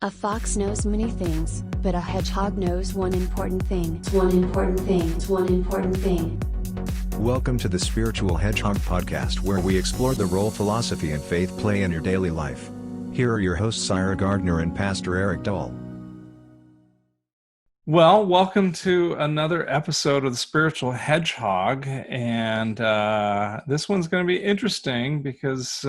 A fox knows many things, but a hedgehog knows one important thing. It's one important thing. It's one important thing. Welcome to the Spiritual Hedgehog podcast, where we explore the role philosophy and faith play in your daily life. Here are your hosts, Ira Gardner and Pastor Eric Dahl. Well, welcome to another episode of the Spiritual Hedgehog, and this one's going to be interesting because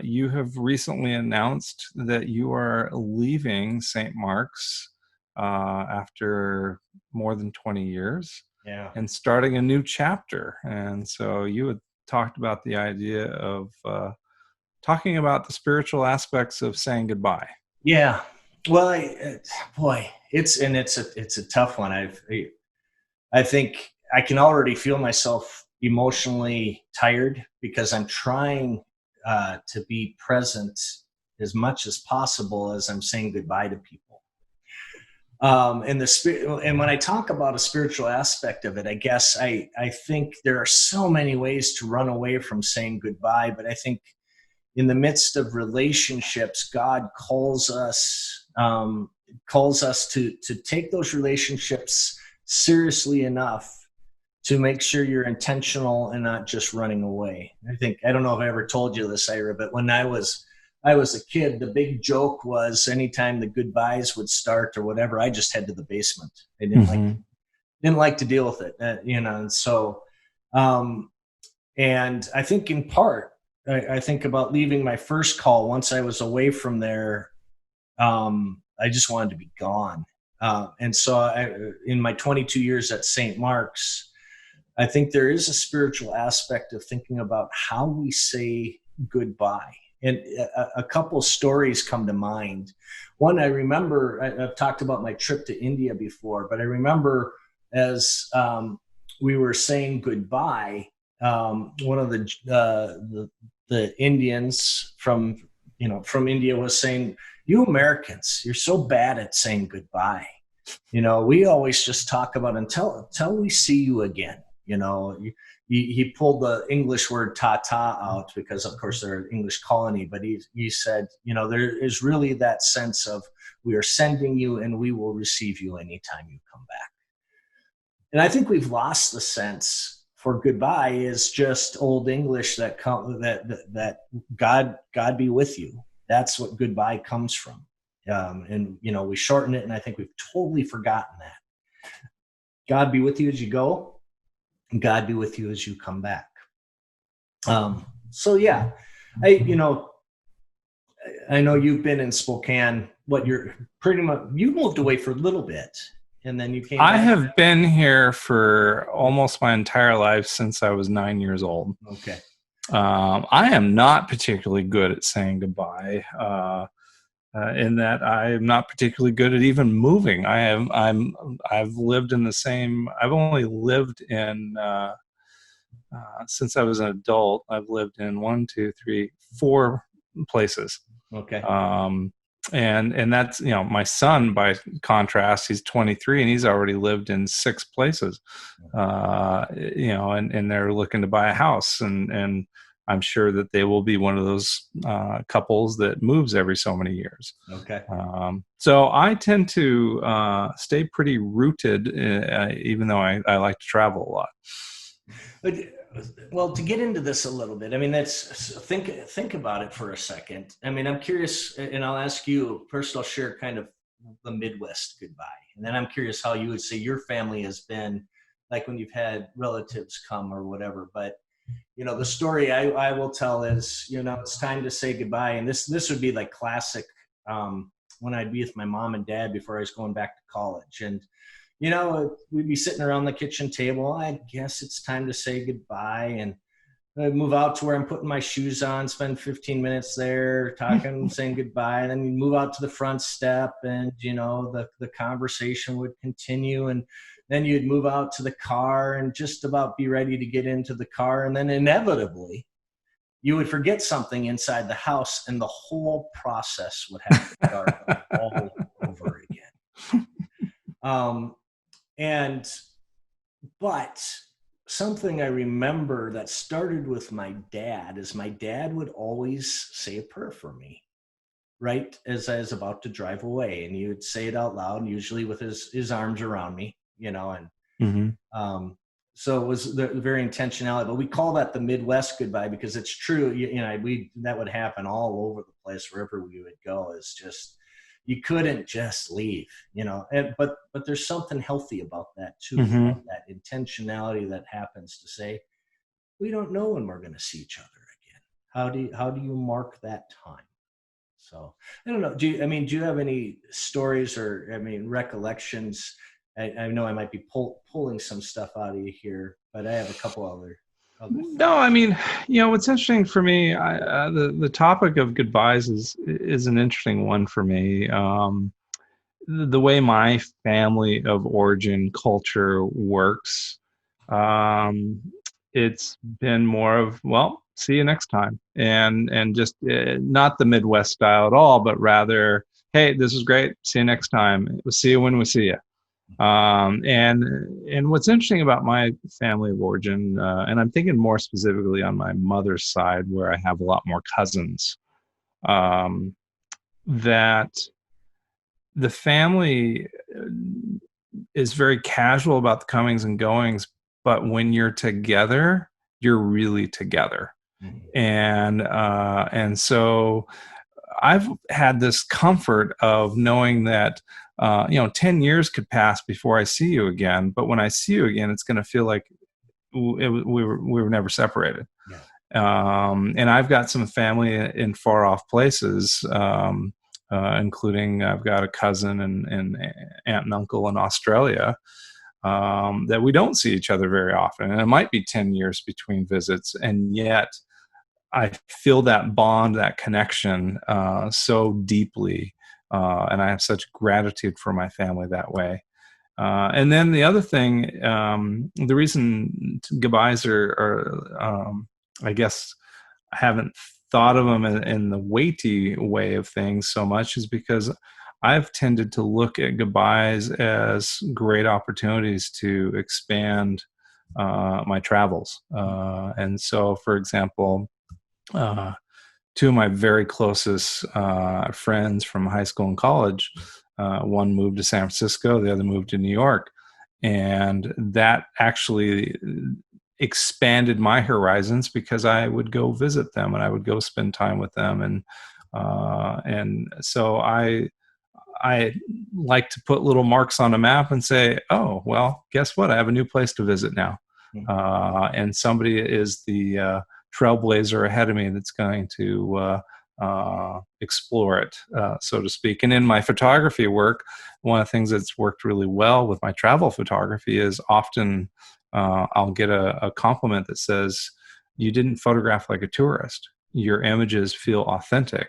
you have recently announced that you are leaving St. Mark's after more than 20 years. Yeah. And starting a new chapter. And so you had talked about the idea of talking about the spiritual aspects of saying goodbye. Yeah. Well, it's a tough one. I think I can already feel myself emotionally tired because I'm trying to be present as much as possible as I'm saying goodbye to people. And when I talk about a spiritual aspect of it, I guess I think there are so many ways to run away from saying goodbye, but I think in the midst of relationships, God calls us to take those relationships seriously enough to make sure you're intentional and not just running away. I don't know if I ever told you this, Ira, but when I was a kid, the big joke was anytime the goodbyes would start or whatever, I just head to the basement. I didn't like to deal with it, and so, and I think in part, I think about leaving my first call. Once I was away from there, I just wanted to be gone. And so in my 22 years at St. Mark's, I think there is a spiritual aspect of thinking about how we say goodbye. And a couple of stories come to mind. One, I remember, I've talked about my trip to India before, but I remember as we were saying goodbye, one of the Indians from India was saying, "You Americans, you're so bad at saying goodbye. We always just talk about until we see you again." He pulled the English word "ta-ta" out because, of course, they're an English colony. But he said, there is really that sense of we are sending you and we will receive you anytime you come back. And I think we've lost the sense for goodbye is just old English that God be with you. That's what goodbye comes from. And we shorten it, and I think we've totally forgotten that. God be with you as you go. God be with you as you come back. So yeah, I know you've been in Spokane. You moved away for a little bit, and then you came back. I have been here for almost my entire life since I was 9 years old. Okay. I am not particularly good at saying goodbye. In that I am not particularly good at even moving. I've lived in the same. I've only lived in since I was an adult. I've lived in 4 places. Okay. And that's my son, by contrast, he's 23 and he's already lived in 6 places. And they're looking to buy a house, and I'm sure that they will be one of those couples that moves every so many years. Okay. So I tend to stay pretty rooted, even though I like to travel a lot. But, well, to get into this a little bit, think about it for a second. I'm curious, and I'll ask you first. I'll share kind of the Midwest goodbye, and then I'm curious how you would say your family has been, like when you've had relatives come or whatever. But the story I will tell is, it's time to say goodbye. And this would be like classic when I'd be with my mom and dad before I was going back to college. And, we'd be sitting around the kitchen table. I guess it's time to say goodbye. And I'd move out to where I'm putting my shoes on, spend 15 minutes there talking, saying goodbye. And then you move out to the front step and, the conversation would continue. And then you'd move out to the car and just about be ready to get into the car. And then inevitably, you would forget something inside the house, and the whole process would have to start all over again. But something I remember that started with my dad is my dad would always say a prayer for me, right as I was about to drive away, and he would say it out loud, usually with his arms around me, and Mm-hmm. so it was the very intentionality. But we call that the Midwest goodbye because it's true. That would happen all over the place wherever we would go. Is just you couldn't just leave, but there's something healthy about that too, Mm-hmm. that intentionality that happens to say, we don't know when we're going to see each other again. How do you mark that time? So I don't know. Do you have any stories or recollections? I know I might be pulling some stuff out of you here, but I have a couple other No, I thoughts. mean, what's interesting for me, the topic of goodbyes is an interesting one for me. The way my family of origin culture works, um, it's been more of, well, see you next time, and just not the Midwest style at all, but rather, hey, this is great, see you next time, we'll see you when we see you. And what's interesting about my family of origin, and I'm thinking more specifically on my mother's side, where I have a lot more cousins, um, that the family is very casual about the comings and goings, but when you're together, you're really together. Mhm. And so I've had this comfort of knowing that 10 years could pass before I see you again, but when I see you again, it's going to feel like we were never separated. Yeah. And I've got some family in far off places, including I've got a cousin and aunt and uncle in Australia, that we don't see each other very often. And it might be 10 years between visits. And yet I feel that bond, that connection so deeply. And I have such gratitude for my family that way. And then the other thing, the reason goodbyes are I guess I haven't thought of them in the weighty way of things so much, is because I've tended to look at goodbyes as great opportunities to expand my travels. And so, for example, uh, two of my very closest friends from high school and college, one moved to San Francisco, the other moved to New York. And that actually expanded my horizons because I would go visit them and I would go spend time with them. And so I like to put little marks on a map and say, oh, well, guess what? I have a new place to visit now. And somebody is the trailblazer ahead of me that's going to explore it, so to speak. And in my photography work, one of the things that's worked really well with my travel photography is often I'll get a compliment that says, you didn't photograph like a tourist. Your images feel authentic.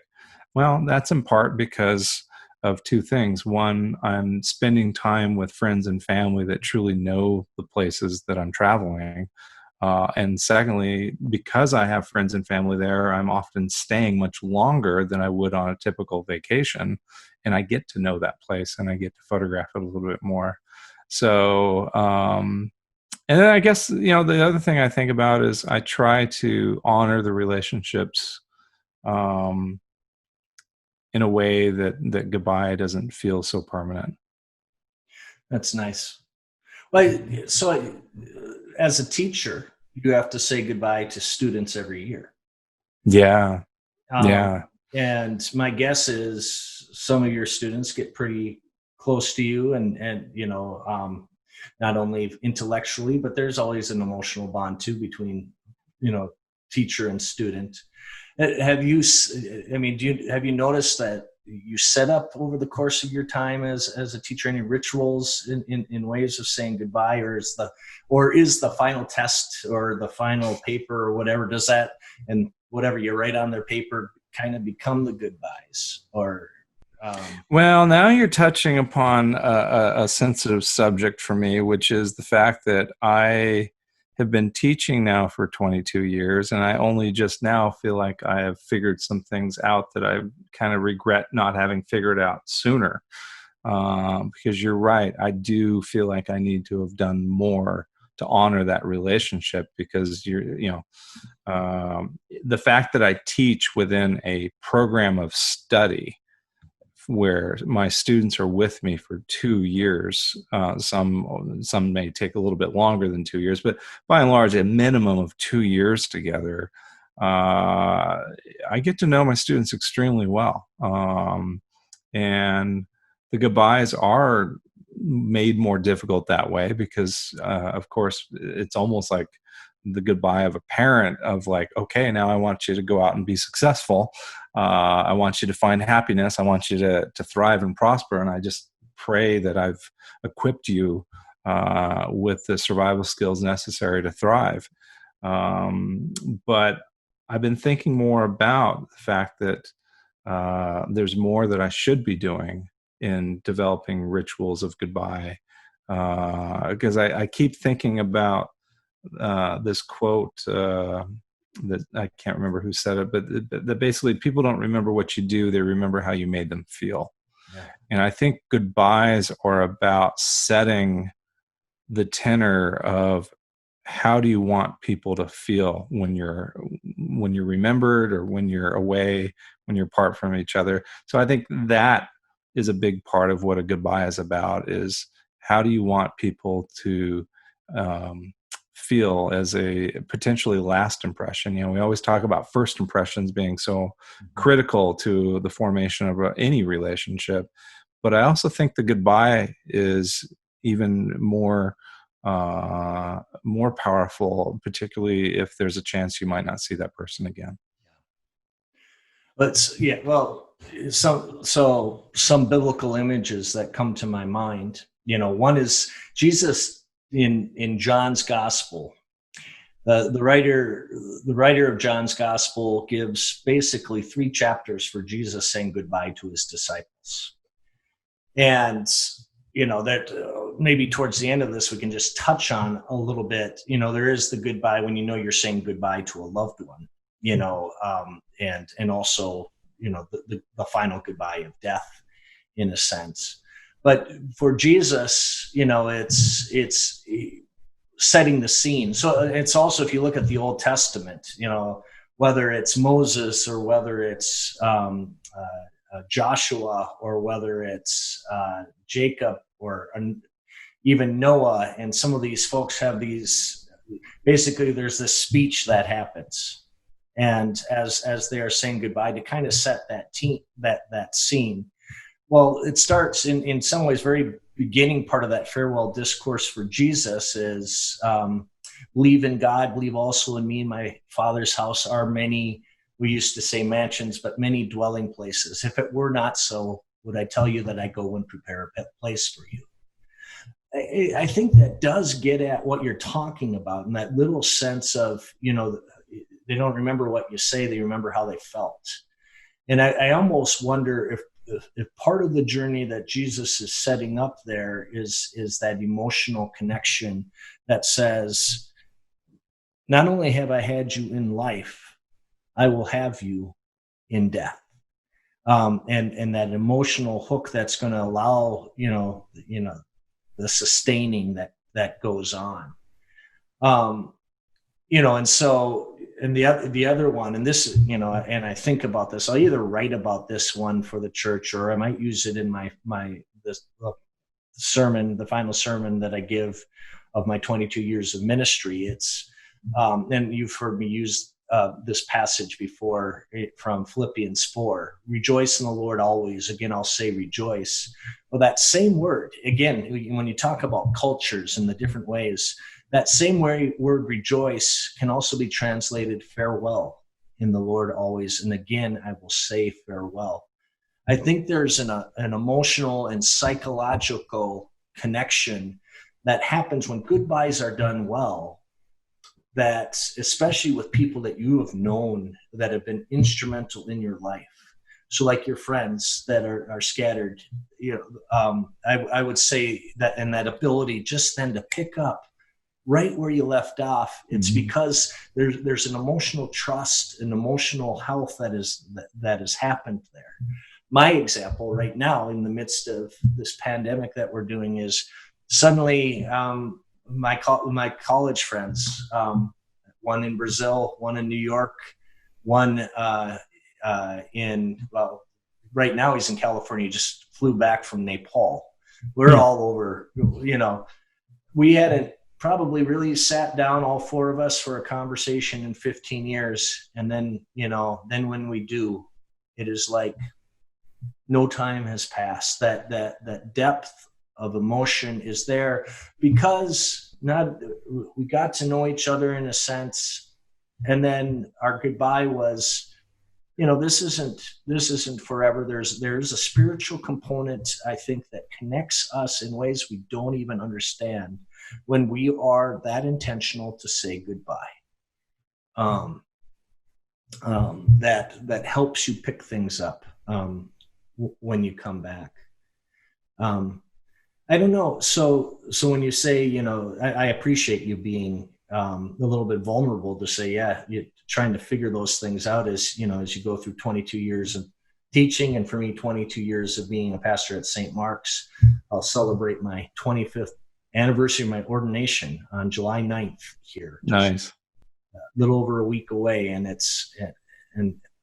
Well, that's in part because of two things. One, I'm spending time with friends and family that truly know the places that I'm traveling. And secondly, because I have friends and family there, I'm often staying much longer than I would on a typical vacation. And I get to know that place and I get to photograph it a little bit more. So, and then I guess, the other thing I think about is I try to honor the relationships um, in a way that goodbye doesn't feel so permanent. That's nice. Well, so as a teacher, you have to say goodbye to students every year. Yeah. Um, Yeah. and my guess is some of your students get pretty close to you and not only intellectually, but there's always an emotional bond too between, teacher and student. Have you, have you noticed that you set up over the course of your time as a teacher any rituals in ways of saying goodbye, or is the final test or the final paper or whatever, does that and whatever you write on their paper kind of become the goodbyes? Or Well, now you're touching upon a sensitive subject for me, which is the fact that I have been teaching now for 22 years, and I only just now feel like I have figured some things out that I kind of regret not having figured out sooner. Because you're right, I do feel like I need to have done more to honor that relationship, because the fact that I teach within a program of study where my students are with me for 2 years. Some may take a little bit longer than 2 years, but by and large, a minimum of 2 years together. I get to know my students extremely well, and the goodbyes are made more difficult that way because, of course, it's almost like the goodbye of a parent of like, okay, now I want you to go out and be successful. I want you to find happiness. I want you to thrive and prosper. And I just pray that I've equipped you with the survival skills necessary to thrive. But I've been thinking more about the fact that there's more that I should be doing in developing rituals of goodbye. Because I keep thinking about this quote that I can't remember who said it, but that basically people don't remember what you do, they remember how you made them feel. Yeah. And I think goodbyes are about setting the tenor of how do you want people to feel when you're remembered or when you're away, when you're apart from each other. So I think that is a big part of what a goodbye is about, is how do you want people to feel as a potentially last impression. We always talk about first impressions being so critical to the formation of any relationship, but I also think the goodbye is even more powerful, particularly if there's a chance you might not see that person again. Some biblical images that come to my mind. One is Jesus in John's Gospel. The writer of John's Gospel gives basically 3 chapters for Jesus saying goodbye to his disciples. And, that maybe towards the end of this, we can just touch on a little bit. There is the goodbye when you're saying goodbye to a loved one, and also, the final goodbye of death in a sense. But for Jesus, it's setting the scene. So it's also, if you look at the Old Testament, whether it's Moses or whether it's Joshua or whether it's Jacob or even Noah, and some of these folks have these, basically there's this speech that happens. And as they are saying goodbye, to kind of set that scene. Well, it starts in some ways, very beginning part of that farewell discourse for Jesus is believe in God, believe also in me. In my Father's house are many, we used to say mansions, but many dwelling places. If it were not so, would I tell you that I go and prepare a place for you? I think that does get at what you're talking about, and that little sense of, they don't remember what you say, they remember how they felt. And I almost wonder if part of the journey that Jesus is setting up there is that emotional connection that says, not only have I had you in life, I will have you in death. And that emotional hook that's going to allow, the sustaining that goes on. And so, and the other one, and this, and I think about this, I'll either write about this one for the church, or I might use it in this sermon, the final sermon that I give of my 22 years of ministry. It's, and you've heard me use this passage before from Philippians 4, rejoice in the Lord always. Again, I'll say rejoice. Well, that same word, again, when you talk about cultures and the different ways, that same word rejoice can also be translated farewell in the Lord always. And again, I will say farewell. I think there's an emotional and psychological connection that happens when goodbyes are done well, that especially with people that you have known that have been instrumental in your life. So like your friends that are scattered, I would say that, and that ability just then to pick up right where you left off, it's because there's an emotional trust and emotional health that has happened there. My example right now in the midst of this pandemic that we're doing is suddenly my college friends, one in Brazil, one in New York, one right now he's in California. He just flew back from Nepal. We're all over, we hadn't probably really sat down, all four of us, for a conversation in 15 years. And then, then when we do, it is like no time has passed. That depth of emotion is there because we got to know each other in a sense. And then our goodbye was, this isn't forever. There's a spiritual component, I think, that connects us in ways we don't even understand when we are that intentional to say goodbye. That helps you pick things up when you come back. I don't know. So when you say, I appreciate you being a little bit vulnerable to say, you're trying to figure those things out as you go through 22 years of teaching, and for me, 22 years of being a pastor at St. Mark's. I'll celebrate my 25th anniversary of my ordination on July 9th here. Nice. A little over a week away, and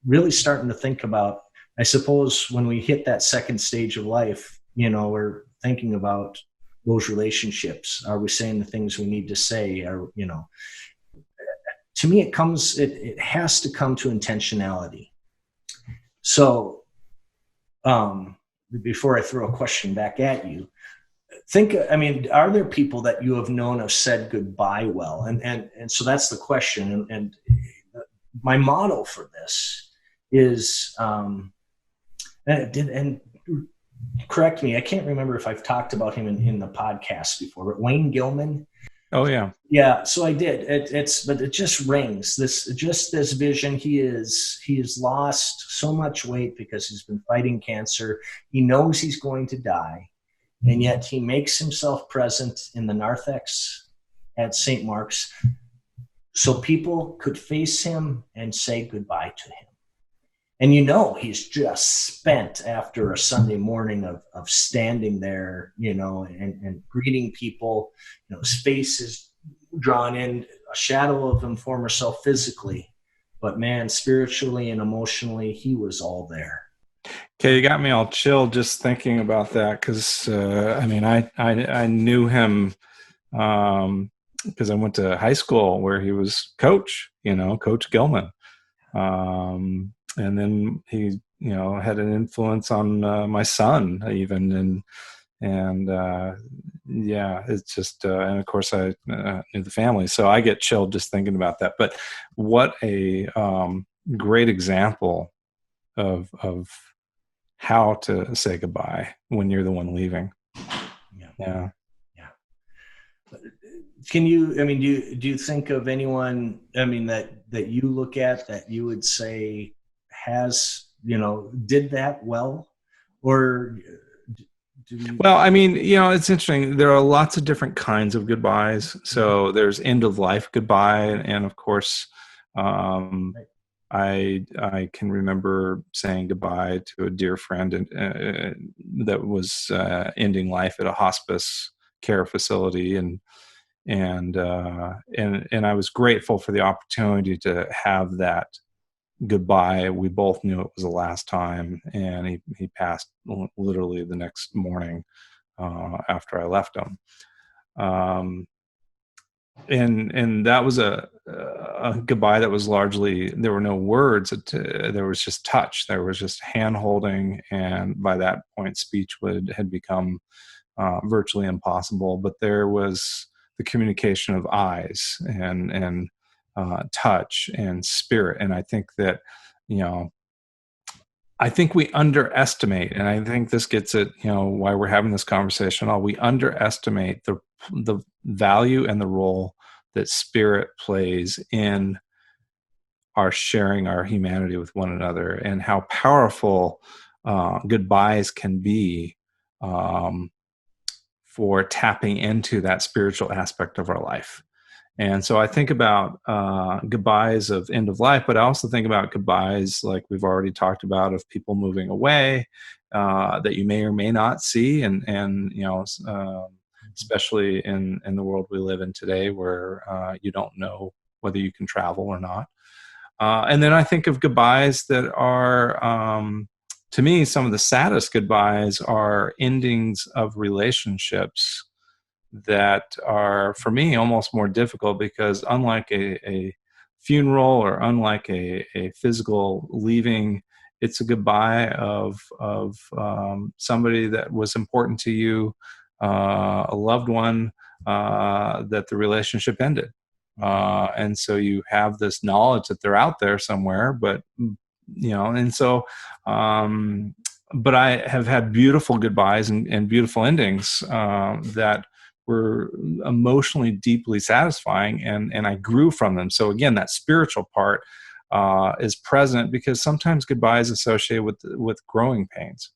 really starting to think about, I suppose, when we hit that second stage of life, we're thinking about those relationships. Are we saying the things we need to say? To me, it has to come to intentionality. So, before I throw a question back at you, are there people that you have known have said goodbye well? And so that's the question. And my motto for this is, and correct me, I can't remember if I've talked about him in the podcast before, but Wayne Gilman. Oh yeah. Yeah. So I did. But it just rings this vision. He has lost so much weight because he's been fighting cancer. He knows he's going to die. And yet he makes himself present in the narthex at St. Mark's so people could face him and say goodbye to him. And he's just spent after a Sunday morning of standing there, and greeting people. His face is drawn in, a shadow of him former self physically. But man, spiritually and emotionally, he was all there. Okay, you got me all chilled just thinking about that because, I knew him because I went to high school where he was coach, Coach Gilman. And then he, had an influence on my son even. It's just, and of course I knew the family. So I get chilled just thinking about that. But what a great example of how to say goodbye when you're the one leaving. Yeah. Can you, do you think of anyone, that you look at that you would say has, did that well? Or Well, it's interesting. There are lots of different kinds of goodbyes. So there's end of life goodbye. And of course, I can remember saying goodbye to a dear friend that was ending life at a hospice care facility, and I was grateful for the opportunity to have that goodbye. We both knew it was the last time, and he passed literally the next morning after I left him. And that was a goodbye that was largely, there were no words, there was just touch, there was just hand holding, and by that point speech had become virtually impossible, but there was the communication of eyes and touch and spirit. And I think that, I think we underestimate, and I think this gets at, why we're having this conversation. We underestimate the value and the role that spirit plays in our sharing our humanity with one another, and how powerful goodbyes can be for tapping into that spiritual aspect of our life. And so I think about goodbyes of end of life, but I also think about goodbyes like we've already talked about, of people moving away that you may or may not see, and especially in the world we live in today, where you don't know whether you can travel or not. And then I think of goodbyes that are to me, some of the saddest goodbyes are endings of relationships that are, for me, almost more difficult, because unlike a funeral or unlike a physical leaving, it's a goodbye of somebody that was important to you, a loved one, that the relationship ended. And so you have this knowledge that they're out there somewhere, but and so, but I have had beautiful goodbyes and beautiful endings that were emotionally deeply satisfying, and I grew from them. So again, that spiritual part is present, because sometimes goodbye is associated with growing pains.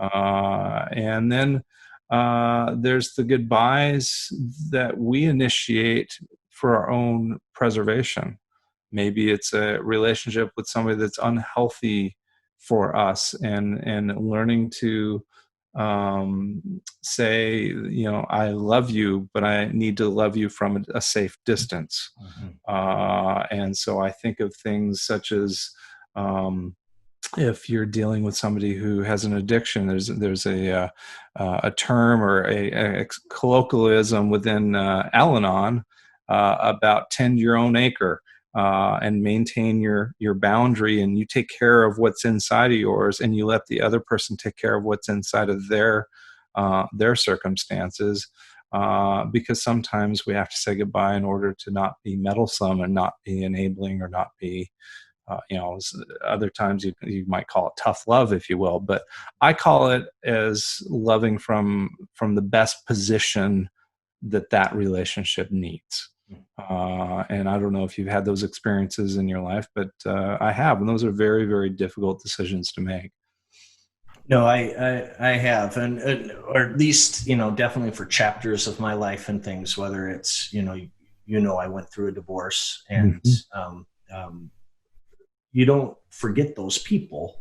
And then there's the goodbyes that we initiate for our own preservation. Maybe it's a relationship with somebody that's unhealthy for us, and learning to say, I love you, but I need to love you from a safe distance. And so I think of things such as, if you're dealing with somebody who has an addiction, there's a term or a colloquialism within Al-Anon about tend your own acre, and maintain your boundary, and you take care of what's inside of yours, and you let the other person take care of what's inside of their circumstances, because sometimes we have to say goodbye in order to not be meddlesome and not be enabling or not be other times you might call it tough love, if you will, but I call it as loving from the best position that relationship needs. And I don't know if you've had those experiences in your life, but I have, and those are very, very difficult decisions to make. No, I have, and or at least definitely for chapters of my life and things. Whether it's I went through a divorce, and you don't forget those people,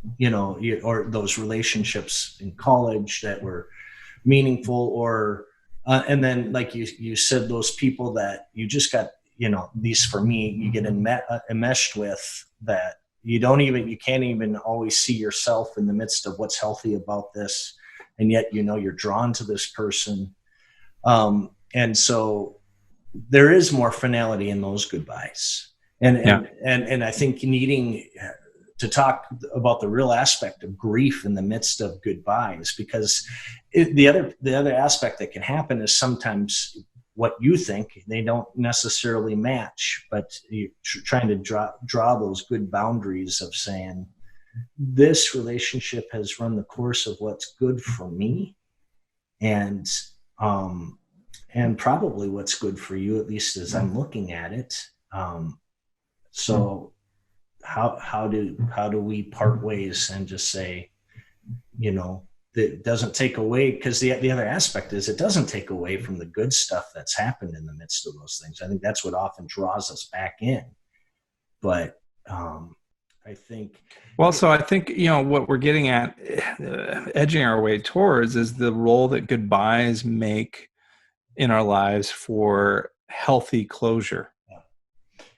or those relationships in college that were meaningful, or and then, like you said, those people that you just got, at least for me, you get enmeshed with, that you can't even always see yourself in the midst of what's healthy about this, and yet you're drawn to this person, and so there is more finality in those goodbyes. And I think needing to talk about the real aspect of grief in the midst of goodbyes, because the other aspect that can happen is sometimes what you think they don't necessarily match, but you're trying to draw those good boundaries of saying, this relationship has run the course of what's good for me, and probably what's good for you, at least as I'm looking at it. So how do we part ways and just say, that doesn't take away, because the other aspect is it doesn't take away from the good stuff that's happened in the midst of those things. I think that's what often draws us back in. But I think what we're getting at, edging our way towards, is the role that goodbyes make in our lives for healthy closure.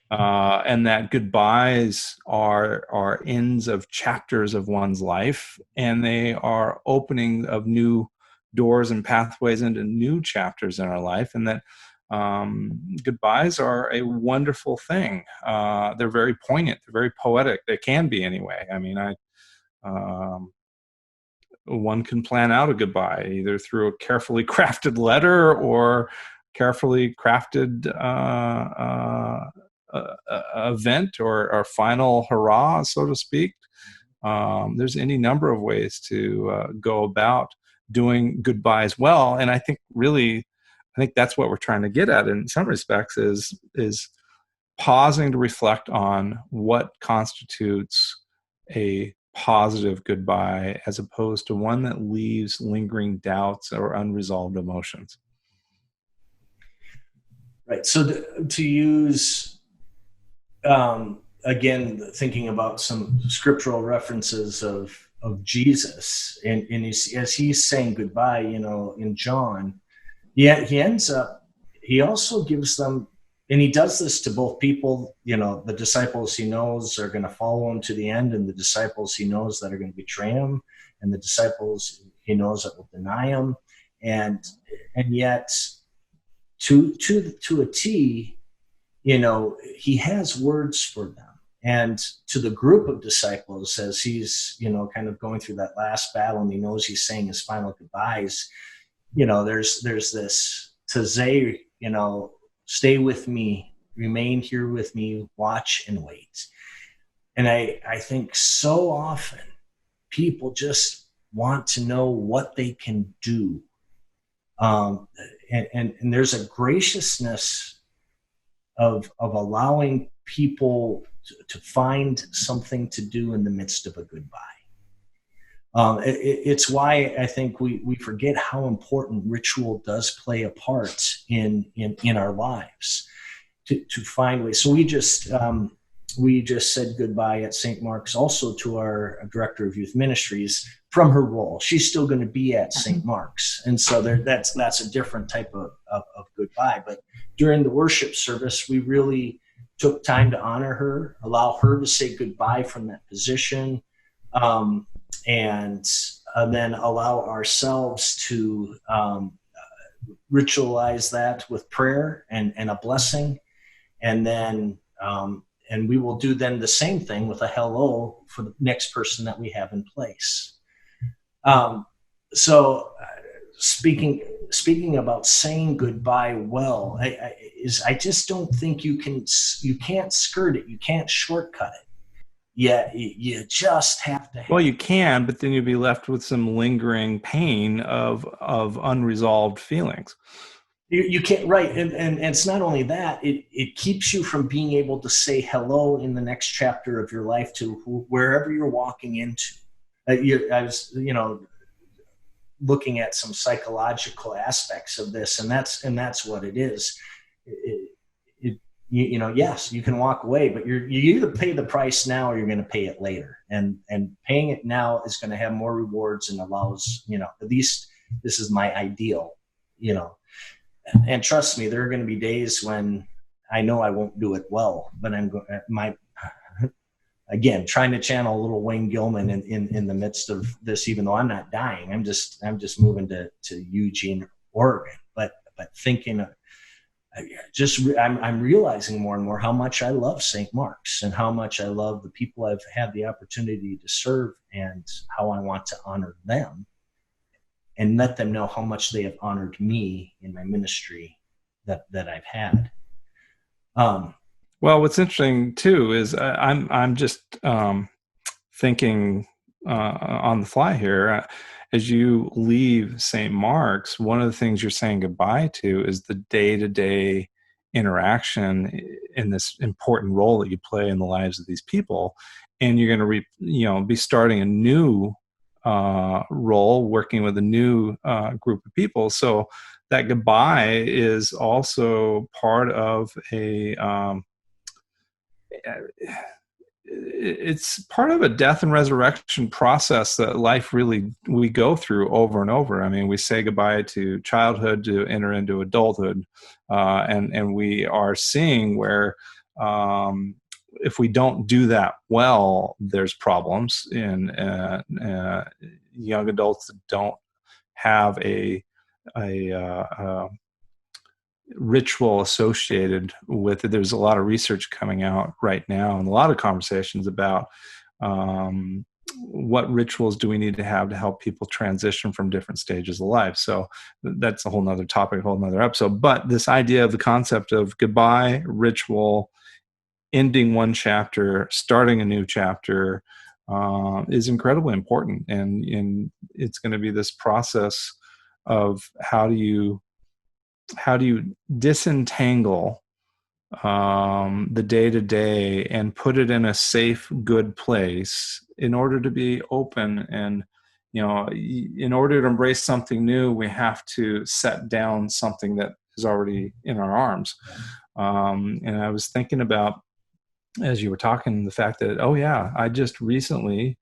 And that goodbyes are ends of chapters of one's life, and they are opening of new doors and pathways into new chapters in our life, and that goodbyes are a wonderful thing. They're very poignant. They're very poetic. They can be, anyway. I mean, one can plan out a goodbye either through a carefully crafted letter or carefully crafted event or final hurrah, so to speak. There's any number of ways to go about doing goodbyes well, and I think that's what we're trying to get at in some respects, is pausing to reflect on what constitutes a positive goodbye, as opposed to one that leaves lingering doubts or unresolved emotions. Right. So to use, again, thinking about some scriptural references of Jesus, and as he's saying goodbye, in John, he also gives them and he does this to both people. The disciples he knows are going to follow him to the end, and the disciples he knows that are going to betray him, and the disciples he knows that will deny him. And yet to a T, he has words for them. And to the group of disciples, as he's, kind of going through that last battle, and he knows he's saying his final goodbyes, there's this to say, stay with me, remain here with me, watch and wait. And I think so often people just want to know what they can do. And there's a graciousness of allowing people to find something to do in the midst of a goodbye. It's why I think we forget how important ritual does play a part in our lives to find ways. So we just said goodbye at St. Mark's also to our director of youth ministries from her role. She's still going to be at St. Mark's. And so that's a different type of goodbye. But during the worship service, we really took time to honor her, allow her to say goodbye from that position, and then allow ourselves to ritualize that with prayer and a blessing. And then and we will do then the same thing with a hello for the next person that we have in place. So speaking about saying goodbye well, I just don't think you can't skirt it, you can't shortcut it. Yeah, you just have to. Well, you can, but then you'll be left with some lingering pain of unresolved feelings. You can't, right, and it's not only that, it keeps you from being able to say hello in the next chapter of your life to wherever you're walking into. I was, looking at some psychological aspects of this, and that's what it is. Yes, you can walk away, but you either pay the price now or you're going to pay it later, and paying it now is going to have more rewards and allows, at least this is my ideal, and trust me, there are going to be days when I know I won't do it well, but again, trying to channel a little Wayne Gilman in the midst of this, even though I'm not dying, I'm just moving to Eugene, Oregon, but thinking, I'm realizing more and more how much I love St. Mark's and how much I love the people I've had the opportunity to serve, and how I want to honor them and let them know how much they have honored me in my ministry that I've had. Well, what's interesting too is I'm just thinking on the fly here. As you leave St. Mark's, one of the things you're saying goodbye to is the day-to-day interaction in this important role that you play in the lives of these people, and you're going to be starting a new role, working with a new group of people. So that goodbye is also part of it's part of a death and resurrection process that life we go through over and over. I mean, we say goodbye to childhood to enter into adulthood, and we are seeing where if we don't do that well, there's problems in young adults that don't have a ritual associated with it. There's a lot of research coming out right now and a lot of conversations about what rituals do we need to have help people transition from different stages of life. So that's a whole nother topic, a whole nother episode. But this idea of the concept of goodbye, ritual, ending one chapter, starting a new chapter is incredibly important. And it's going to be this process of how do you disentangle the day-to-day and put it in a safe, good place in order to be open. And, in order to embrace something new, we have to set down something that is already in our arms. And I was thinking about, as you were talking, the fact that, I just recently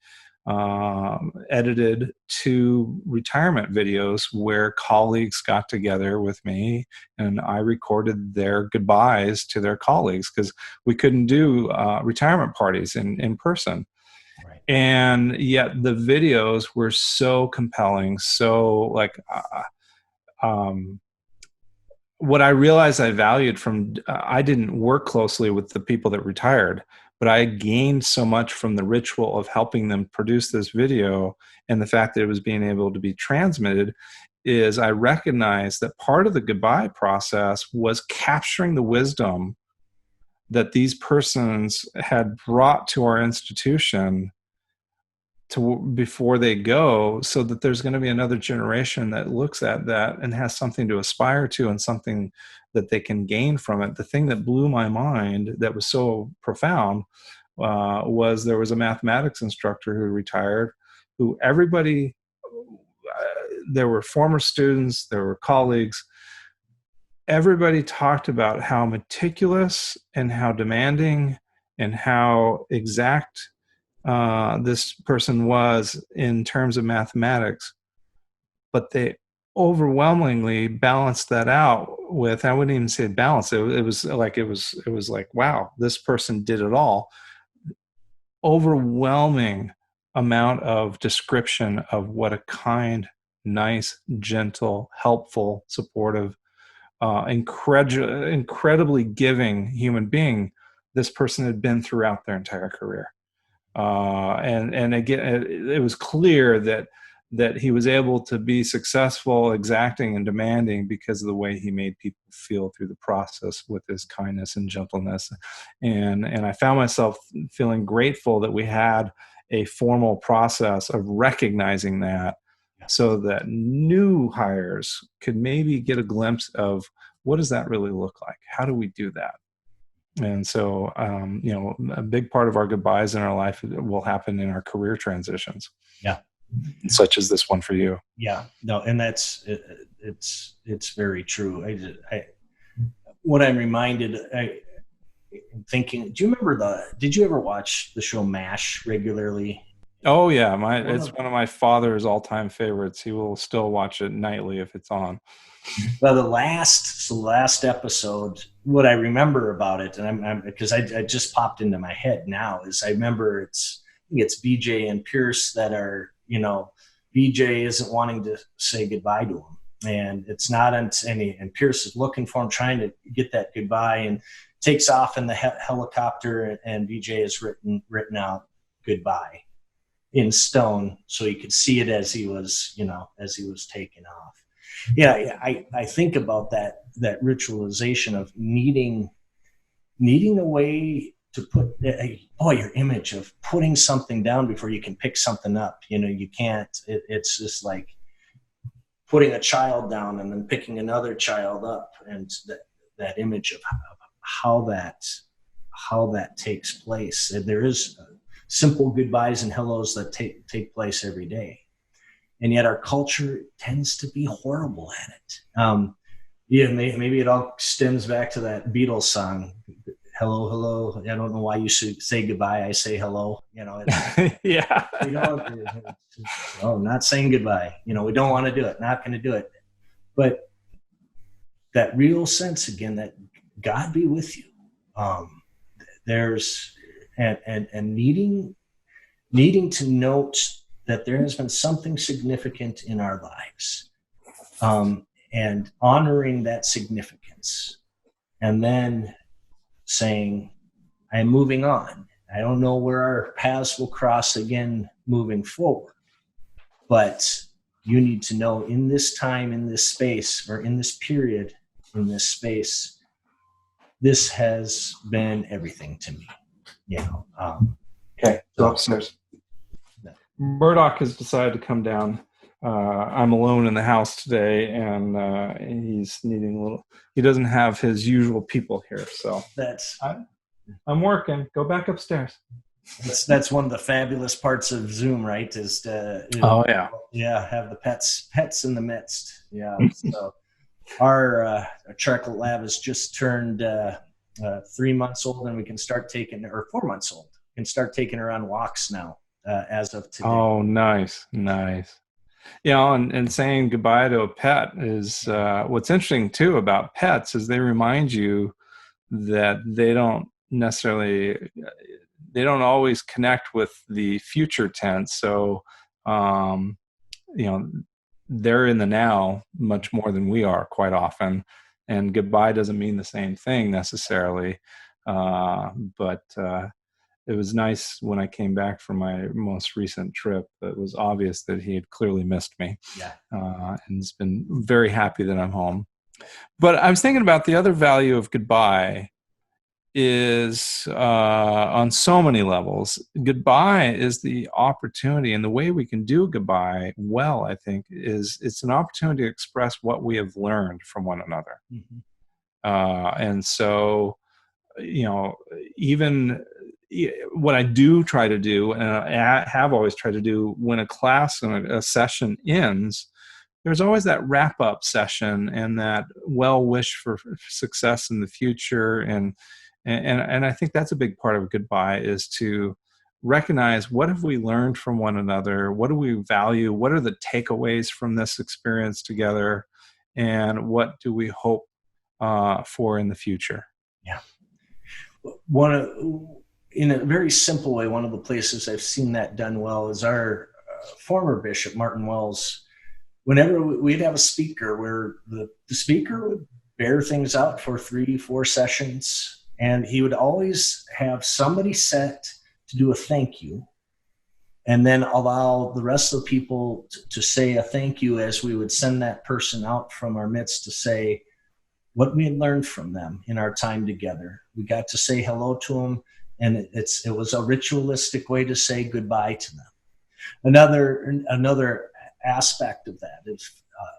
edited 2 retirement videos where colleagues got together with me and I recorded their goodbyes to their colleagues, because we couldn't do retirement parties in person. Right. And yet the videos were so compelling, so like what I realized I valued from, I didn't work closely with the people that retired, but I gained so much from the ritual of helping them produce this video, and the fact that it was being able to be transmitted, is I recognized that part of the goodbye process was capturing the wisdom that these persons had brought to our institution before they go, so that there's going to be another generation that looks at that and has something to aspire to and something that they can gain from it. The thing that blew my mind that was so profound was there was a mathematics instructor who retired, who everybody, there were former students, there were colleagues, everybody talked about how meticulous and how demanding and how exact this person was in terms of mathematics, but they overwhelmingly balanced that out with, I wouldn't even say balance. It was like, wow, this person did it all. Overwhelming amount of description of what a kind, nice, gentle, helpful, supportive, incredibly giving human being this person had been throughout their entire career. And again, it was clear that he was able to be successful, exacting, and demanding because of the way he made people feel through the process with his kindness and gentleness. And I found myself feeling grateful that we had a formal process of recognizing that, so that new hires could maybe get a glimpse of, what does that really look like? How do we do that? And so, a big part of our goodbyes in our life will happen in our career transitions. Yeah. Such as this one for you. Yeah, no, and it's very true. What I'm reminded, thinking, did you ever watch the show MASH regularly? Oh yeah, it's one of my father's all-time favorites. He will still watch it nightly if it's on. Well, the last episode, what I remember about it, and because I just popped into my head now, is I remember I think it's BJ and Pierce that are, BJ isn't wanting to say goodbye to him, and it's not any, and Pierce is looking for him, trying to get that goodbye, and takes off in the helicopter, and BJ has written out goodbye in stone, so he could see it as he was taking off. Yeah, I think about that ritualization of needing a way to put your image of putting something down before you can pick something up. You can't. It's just like putting a child down and then picking another child up, and that image of how that takes place. There is simple goodbyes and hellos that take place every day. And yet our culture tends to be horrible at it. Maybe it all stems back to that Beatles song, "Hello, hello." I don't know why you should say goodbye. I say hello. Yeah. Not saying goodbye. We don't want to do it. Not going to do it. But that real sense again that God be with you. There's and needing to note that there has been something significant in our lives, and honoring that significance, and then saying, I'm moving on. I don't know where our paths will cross again moving forward, but you need to know in this time, in this space, or in this period, in this space, this has been everything to me. Okay, go upstairs. Murdoch has decided to come down. I'm alone in the house today, and he's needing a little. He doesn't have his usual people here, so I'm working. Go back upstairs. That's one of the fabulous parts of Zoom, right? Is to have the pets in the midst. Yeah. So our chocolate lab has just turned 3 months old, and we can start taking, or 4 months old, can start taking her on walks now. as of today. Oh, nice, nice. And saying goodbye to a pet is what's interesting too about pets is they remind you that they don't always connect with the future tense. So, you know, they're in the now much more than we are quite often. And goodbye doesn't mean the same thing necessarily. But it was nice when I came back from my most recent trip. It was obvious that he had clearly missed me. Yeah. And has been very happy that I'm home. But I was thinking about the other value of goodbye is on so many levels. Goodbye is the opportunity, and the way we can do goodbye well, I think, is it's an opportunity to express what we have learned from one another. Mm-hmm. And so, even what I do try to do, and I have always tried to do when a class and a session ends, there's always that wrap-up session and that well wish for success in the future. And I think that's a big part of goodbye, is to recognize what have we learned from one another, what do we value, what are the takeaways from this experience together, and what do we hope for in the future. Yeah. In a very simple way, one of the places I've seen that done well is our former bishop, Martin Wells. Whenever we'd have a speaker where the speaker would bear things out for 3-4 sessions, and he would always have somebody set to do a thank you, and then allow the rest of the people to say a thank you as we would send that person out from our midst to say what we had learned from them in our time together. We got to say hello to them, and it was a ritualistic way to say goodbye to them. Another aspect of that is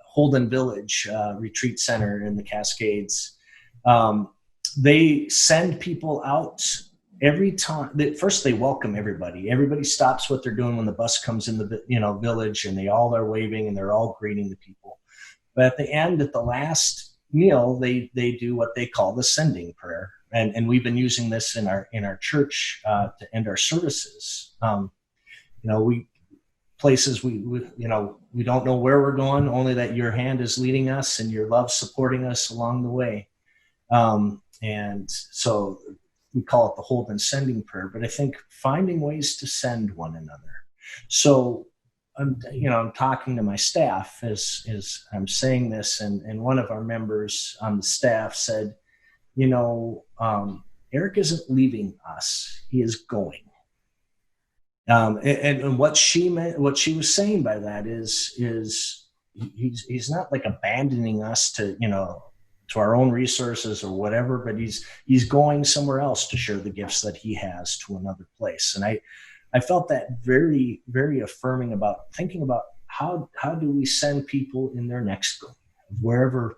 Holden Village Retreat Center in the Cascades. They send people out every time. First, they welcome everybody. Everybody stops what they're doing when the bus comes in the village, and they all are waving and they're all greeting the people. But at the end, at the last meal, they do what they call the sending prayer, and we've been using this in our church to end our services. We don't know where we're going, only that your hand is leading us and your love supporting us along the way. And so we call it the Holden sending prayer, but I think finding ways to send one another. So I'm talking to my staff as I'm saying this, and one of our members on the staff said, Eric isn't leaving us, he is going. And what she was saying by that is he's not like abandoning us to our own resources or whatever, but he's going somewhere else to share the gifts that he has to another place. And I felt that very, very affirming about thinking about how do we send people in their next go, wherever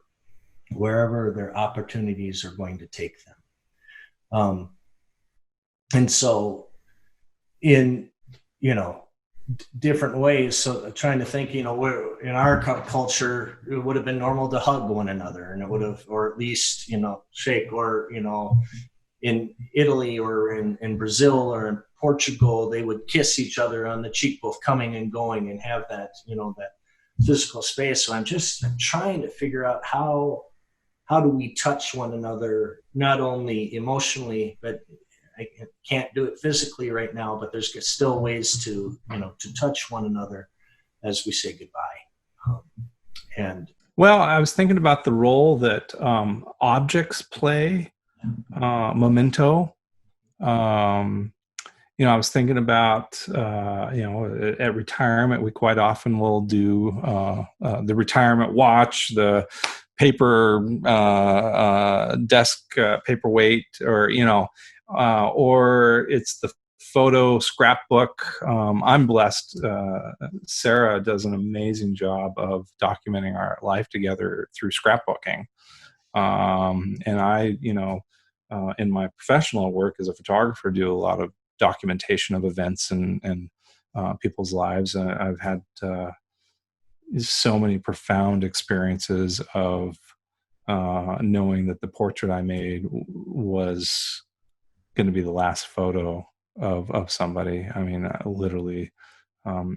their opportunities are going to take them. And so in different ways. So trying to think, where in our culture, it would have been normal to hug one another, and it would have, or at least, shake, or, in Italy or in Brazil or in Portugal, they would kiss each other on the cheek, both coming and going, and have that, that physical space. So I'm trying to figure out how do we touch one another, not only emotionally, but I can't do it physically right now, but there's still ways to touch one another as we say goodbye. Well, I was thinking about the role that objects play, memento. I was thinking about, at retirement, we quite often will do the retirement watch, the paper desk paperweight, or it's the photo scrapbook. I'm blessed. Sarah does an amazing job of documenting our life together through scrapbooking. And I, in my professional work as a photographer, do a lot of documentation of events and people's lives. I've had so many profound experiences of knowing that the portrait I made was going to be the last photo of somebody. I mean, I literally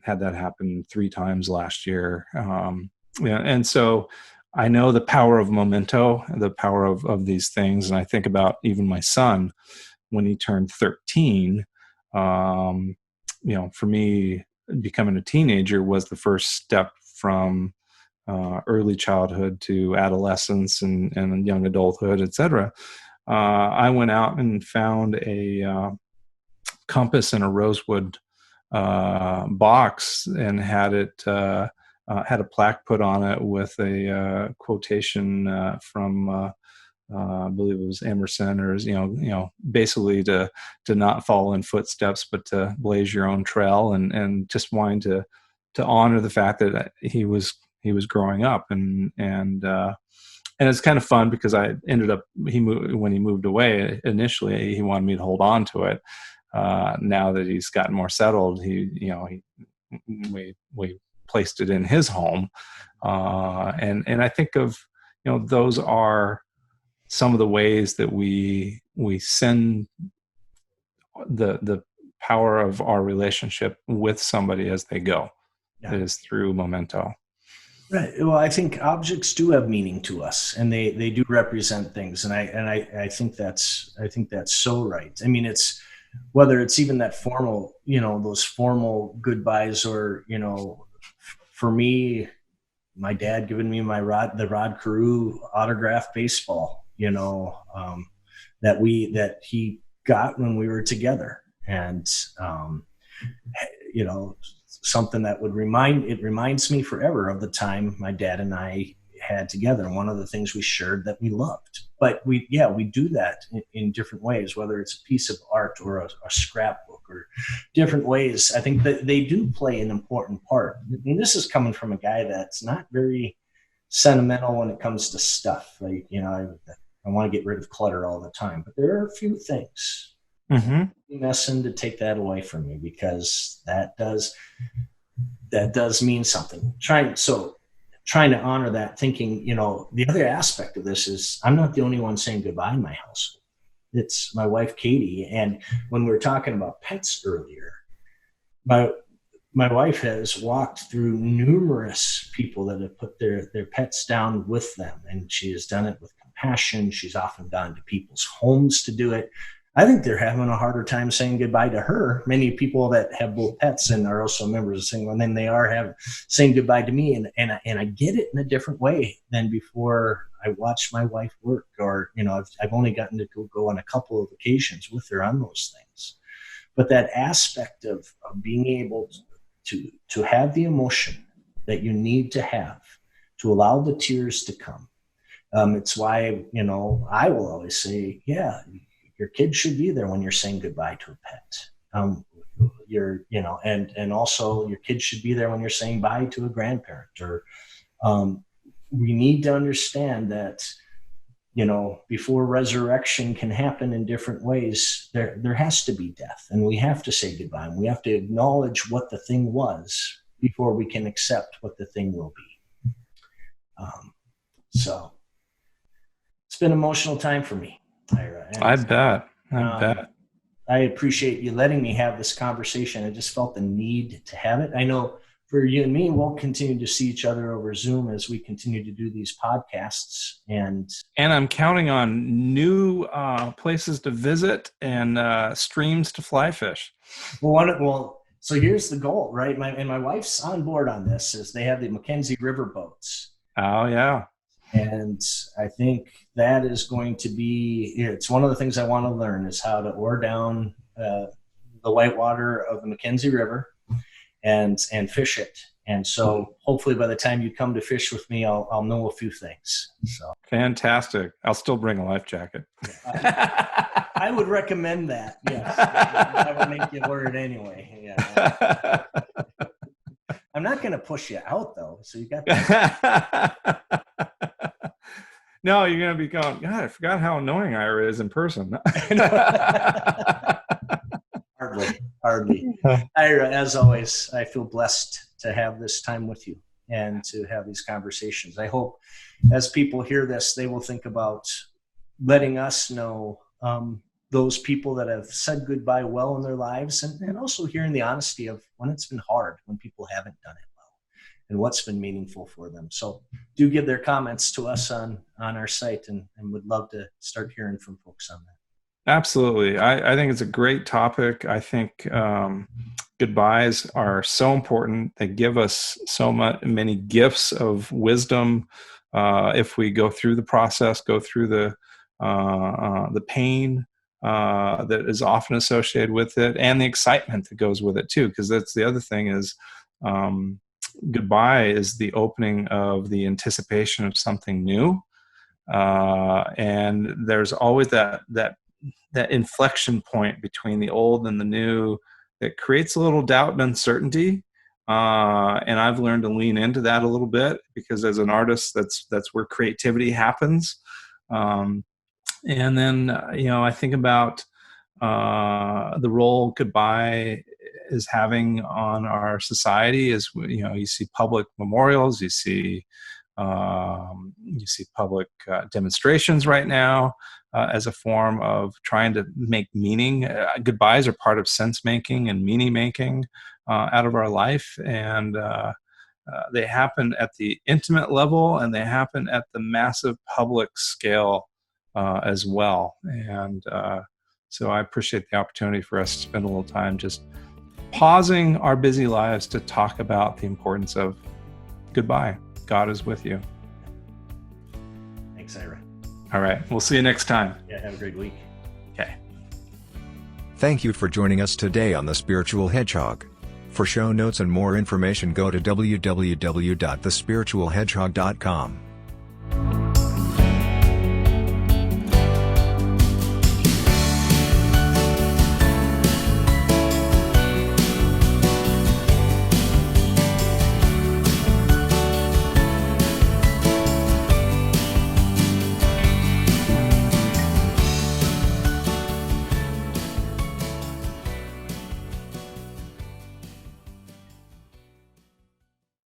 had that happen 3 times last year. Yeah, and so I know the power of memento, the power of these things. And I think about even my son when he turned 13. For me, becoming a teenager was the first step from early childhood to adolescence and young adulthood, etc. I went out and found a compass in a rosewood box and had it had a plaque put on it with a quotation from I believe it was Emerson, or basically to not follow in footsteps, but to blaze your own trail, and just wanting to honor the fact that he was growing up, and it's kind of fun because I ended up when he moved away initially, he wanted me to hold on to it. Now that he's gotten more settled, we placed it in his home, and I think of those are some of the ways that we send the power of our relationship with somebody as they go. Yeah. It is through memento. Right. Well, I think objects do have meaning to us, and they do represent things, and I think that's so right. I mean, it's whether it's even that formal, those formal goodbyes, or for me, my dad giving me the Rod Carew autographed baseball, that he got when we were together, and something that reminds me forever of the time my dad and I had together, and one of the things we shared that we loved. But we do that in different ways, whether it's a piece of art or a scrapbook, or different ways. I think that they do play an important part. I mean, this is coming from a guy that's not very sentimental when it comes to stuff. Like, I want to get rid of clutter all the time, but there are a few things. Messing to take that away from me, because that does mean something. Trying to honor that, thinking, the other aspect of this is I'm not the only one saying goodbye in my house. It's my wife, Katie. And when we were talking about pets earlier, my wife has walked through numerous people that have put their pets down with them, and she has done it with compassion. She's often gone to people's homes to do it. I think they're having a harder time saying goodbye to her. Many people that have both pets and are also members of Single, and then they are saying goodbye to me, and I get it in a different way than before I watched my wife work, or I've only gotten to go on a couple of occasions with her on those things. But that aspect of being able to have the emotion that you need to have to allow the tears to come. It's why I will always say, your kids should be there when you're saying goodbye to a pet. And also your kids should be there when you're saying bye to a grandparent. Or we need to understand that, before resurrection can happen in different ways, there has to be death, and we have to say goodbye. And we have to acknowledge what the thing was before we can accept what the thing will be. So it's been an emotional time for me, Ira. I bet. I appreciate you letting me have this conversation. I just felt the need to have it. I know for you and me, we'll continue to see each other over Zoom as we continue to do these podcasts. And I'm counting on new places to visit and streams to fly fish. So here's the goal, right? My wife's on board on this. Is they have the Mackenzie River boats. Oh yeah. And I think that is going to be, it's one of the things I want to learn, is how to oar down the whitewater of the Mackenzie River and fish it. And so hopefully by the time you come to fish with me, I'll know a few things. So fantastic. I'll still bring a life jacket. I would recommend that. Yes. I would make you wear it anyway. Yeah. I'm not going to push you out though. So you got that. No, you're going to be going, God, I forgot how annoying Ira is in person. Hardly. Ira, as always, I feel blessed to have this time with you and to have these conversations. I hope as people hear this, they will think about letting us know those people that have said goodbye well in their lives, and also hearing the honesty of when it's been hard, when people haven't done it well, and what's been meaningful for them. So do give their comments to us on our site, and would love to start hearing from folks on that. Absolutely. I think it's a great topic. I think goodbyes are so important. They give us so many gifts of wisdom. If we go through the process, go through the pain that is often associated with it, and the excitement that goes with it too. Because that's the other thing is, goodbye is the opening of the anticipation of something new, and there's always that inflection point between the old and the new that creates a little doubt and uncertainty. And I've learned to lean into that a little bit, because as an artist, that's where creativity happens. And then, I think about the role goodbye is having on our society. As you see public memorials, you see public demonstrations right now as a form of trying to make meaning. Goodbyes are part of sense making and meaning making out of our life, and they happen at the intimate level, and they happen at the massive public scale as well. And so I appreciate the opportunity for us to spend a little time just pausing our busy lives to talk about the importance of goodbye. God is with you. Thanks, Ira. All right. We'll see you next time. Yeah, have a great week. Okay. Thank you for joining us today on The Spiritual Hedgehog. For show notes and more information, go to www.thespiritualhedgehog.com.